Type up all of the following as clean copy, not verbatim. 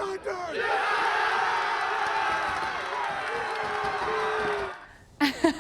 Thunder!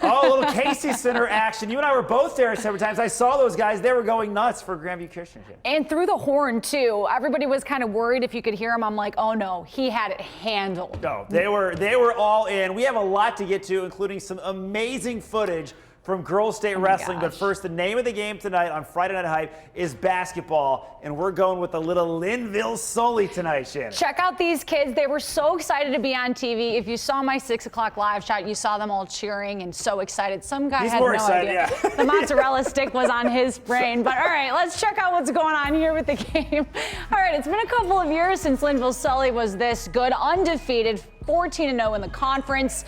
Oh, a little Casey Center action. You and I were both there several times. I saw those guys. They were going nuts for Grandview Christian. And through the horn, too. Everybody was kind of worried if you could hear him. I'm like, oh, no, he had it handled. No, they were all in. We have a lot to get to, including some amazing footage from Girls State Wrestling. But first, the name of the game tonight on Friday Night Hype is basketball, and we're going with a little Linville Sully tonight, Shannon. Check out these kids. They were so excited to be on TV. If you saw my 6 o'clock live shot, you saw them all cheering and so excited. Some guy had no idea. Yeah. The mozzarella stick was on his brain. But all right, let's check out what's going on here with the game. All right, it's been a couple of years since Linville Sully was this good, undefeated, 14-0 in the conference.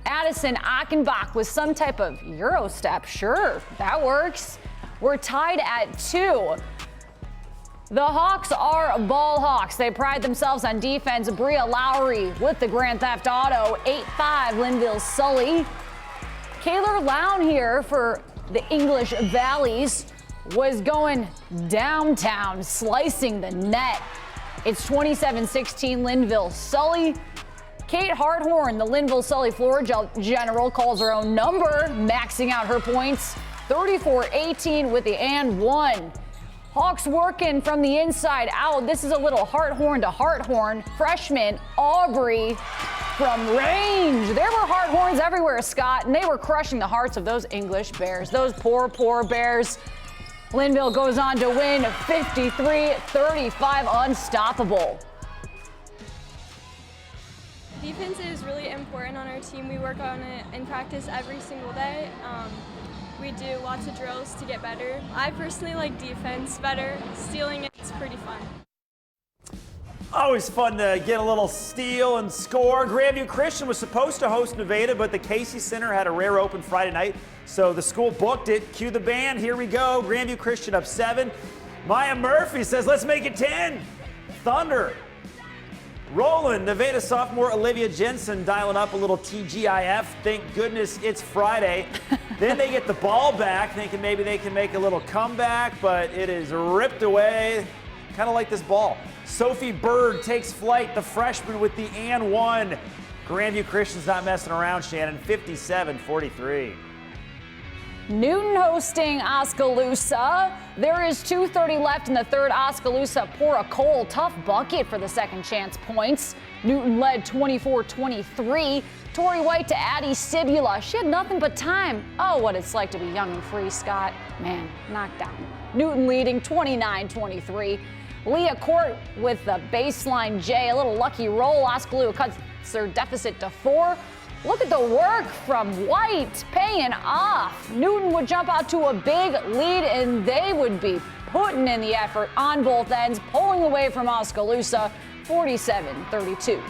Addison Achenbach with some type of Euro step. Sure, that works. We're tied at 2. The Hawks are ball hawks. They pride themselves on defense. Bria Lowry with the Grand Theft Auto. 8-5 Linville Sully. Kaylor Lown here for the English Valleys was going downtown, slicing the net. It's 27-16 Linville Sully. Kate Harthorn, the Linville Sully floor general, calls her own number, maxing out her points. 34-18 with the and one. Hawks working from the inside out. This is a little Harthorn to Harthorn. Freshman Aubrey from range. There were Harthorns everywhere, Scott, and they were crushing the hearts of those English Bears. Those poor, poor Bears. Linville goes on to win 53-35, unstoppable. Defense is really important on our team. We work on it in practice every single day. We do lots of drills to get better. I personally like defense better. Stealing it's pretty fun. Always fun to get a little steal and score. Grandview Christian was supposed to host Nevada, but the Casey Center had a rare open Friday night, so the school booked it. Cue the band. Here we go. Grandview Christian up 7. Maya Murphy says, let's make it 10. Thunder. Rolling, Nevada sophomore Olivia Jensen dialing up a little TGIF. Thank goodness it's Friday. Then they get the ball back, thinking maybe they can make a little comeback, but it is ripped away, kind of like this ball. Sophie Bird takes flight, the freshman with the and one. Grandview Christian's not messing around, Shannon, 57-43. Newton hosting Oskaloosa. There is 2:30 left in the third. Oskaloosa pour a Cole tough bucket for the second chance points. Newton led 24-23. Tori White to Addie Sibula. She had nothing but time. Oh, what it's like to be young and free, Scott. Man, knocked down. Newton leading 29-23. Leah Court with the baseline J. A little lucky roll. Oskaloosa cuts their deficit to 4. Look at the work from White paying off. Newton would jump out to a big lead, and they would be putting in the effort on both ends, pulling away from Oskaloosa, 47-32.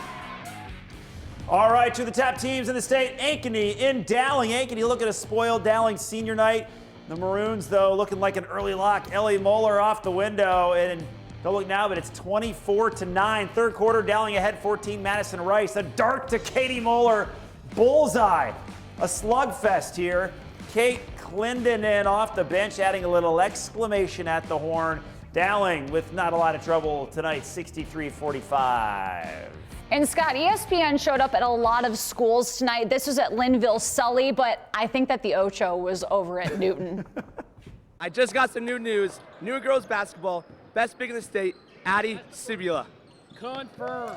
All right, to the top teams in the state. Ankeny in Dowling. Ankeny looking to spoil Dowling senior night. The Maroons, though, looking like an early lock. Ellie Moeller off the window, and don't look now, but it's 24-9. Third quarter, Dowling ahead 14. Madison Rice, a dart to Katie Moeller. Bullseye. A slugfest here. Kate Clendenin off the bench, adding a little exclamation at the horn. Dowling with not a lot of trouble tonight, 63-45. And Scott, ESPN showed up at a lot of schools tonight. This was at Linville Sully, but I think that the Ocho was over at Newton. I just got some new news. New girls basketball, best big in the state, Addie Sibula. Confirmed.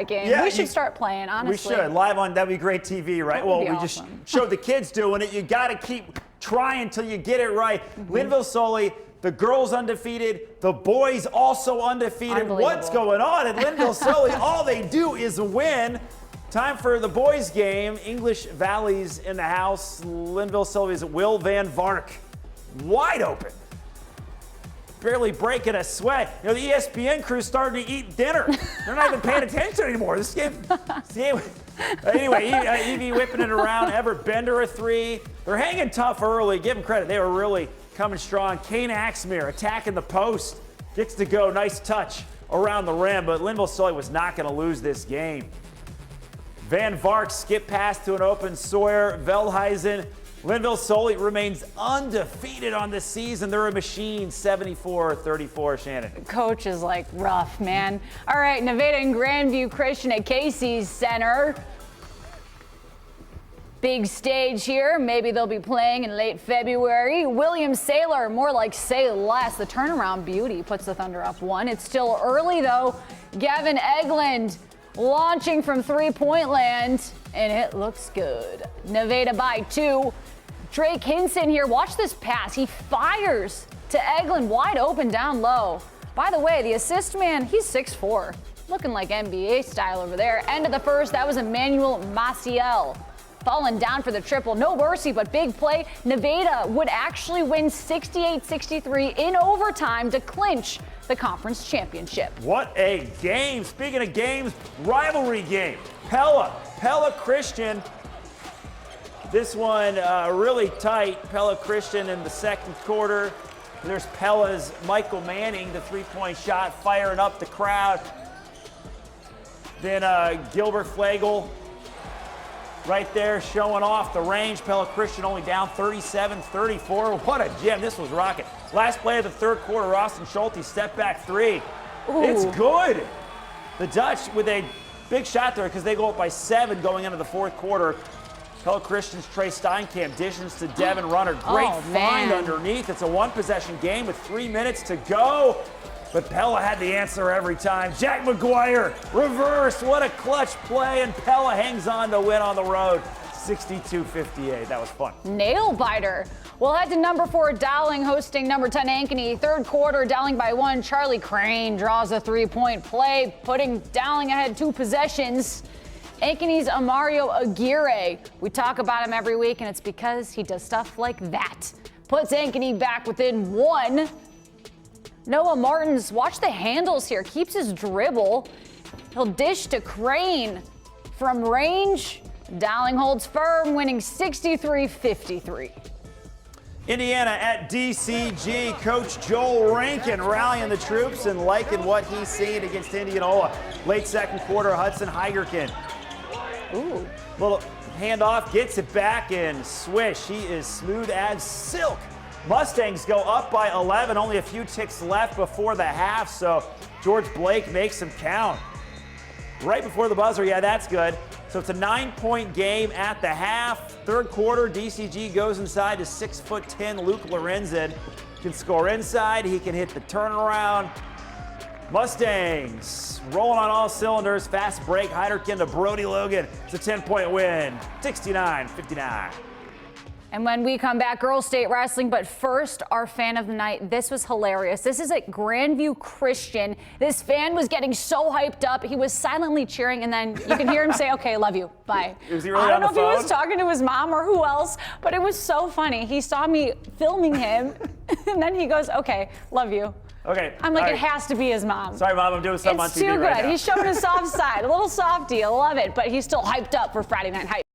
that game. Yeah, we should start playing, honestly. We should. Live on, that'd be great TV, right? That would Well, be we awesome. just showed the kids doing it. You got to keep trying until you get it right. Linville Sully, the girls undefeated, the boys also undefeated. What's going on at Linville Sully? All they do is win. Time for the boys' game. English Valley's in the house. Linville Sully's Will Van Vark, wide open. Barely breaking a sweat. You know, the ESPN crew's starting to eat dinner. They're not even paying attention anymore. This game anyway, Evie whipping it around. Everett Bender a three. They're hanging tough early. Give them credit. They were really coming strong. Kane Axmere attacking the post. Gets to go. Nice touch around the rim, but Linville Sully was not going to lose this game. Van Vark skip pass to an open Sawyer. Veldhuizen. Linville Sully remains undefeated on the season. They're a machine, 74-34, Shannon. Coach is like rough, man. All right, Nevada and Grandview Christian at Casey's Center. Big stage here. Maybe they'll be playing in late February. William Saylor, more like say less. The turnaround beauty puts the Thunder up 1. It's still early though. Gavin Egeland launching from three-point land, and it looks good. Nevada by 2. Drake Hinson here. Watch this pass. He fires to Egeland, wide open down low. By the way, the assist man, he's 6'4", looking like NBA style over there. End of the first, that was Emmanuel Maciel. Falling down for the triple. No mercy, but big play. Nevada would actually win 68-63 in overtime to clinch the conference championship. What a game. Speaking of games, rivalry game. Pella Christian. This one really tight. Pella Christian in the second quarter. There's Pella's Michael Manning, the three-point shot, firing up the crowd. Then Gilbert Flagel right there showing off the range. Pella Christian only down 37-34. What a gem. This was rocking. Last play of the third quarter, Austin Schulte step back three. Ooh. It's good. The Dutch with a big shot there because they go up by 7 going into the fourth quarter. Pella Christian's Trey Steinkamp dishes to Devin Runner. Great find underneath. It's a one-possession game with 3 minutes to go. But Pella had the answer every time. Jack McGuire, reverse. What a clutch play. And Pella hangs on to win on the road. 62-58. That was fun. Nail biter. We'll head to number 4, Dowling hosting number 10, Ankeny. Third quarter, Dowling by 1. Charlie Crane draws a three-point play, putting Dowling ahead 2 possessions. Ankeny's Amario Aguirre. We talk about him every week, and it's because he does stuff like that. Puts Ankeny back within 1. Noah Martins, watch the handles here. Keeps his dribble. He'll dish to Crane from range. Dowling holds firm, winning 63-53. Indiana at DCG. Coach Joel Rankin rallying the troops and liking what he's seen against Indianola. Late second quarter, Hudson Heigerkin. Ooh. Little handoff, gets it back, and swish. He is smooth as silk. Mustangs go up by 11, only a few ticks left before the half, so George Blake makes them count. Right before the buzzer, yeah, that's good. So it's a 9-point game at the half. Third quarter, DCG goes inside to 6'10" Luke Lorenzen. Can score inside, he can hit the turnaround. Mustangs rolling on all cylinders. Fast break, Heiderkin to Brody Logan. It's a 10-point win, 69-59. And when we come back, Girls State Wrestling. But first, our fan of the night. This was hilarious. This is at Grandview Christian. This fan was getting so hyped up. He was silently cheering, and then you can hear him say, okay, love you, bye. Was he really I don't know on the if he phone? was talking to his mom or who else, but it was so funny. He saw me filming him, and then he goes, okay, love you. Okay. I'm like, all it right. has to be his mom. Sorry, Mom, I'm doing something on It's TV too right good. now. He's showing his soft side, a little softy. I love it, but he's still hyped up for Friday Night Hype.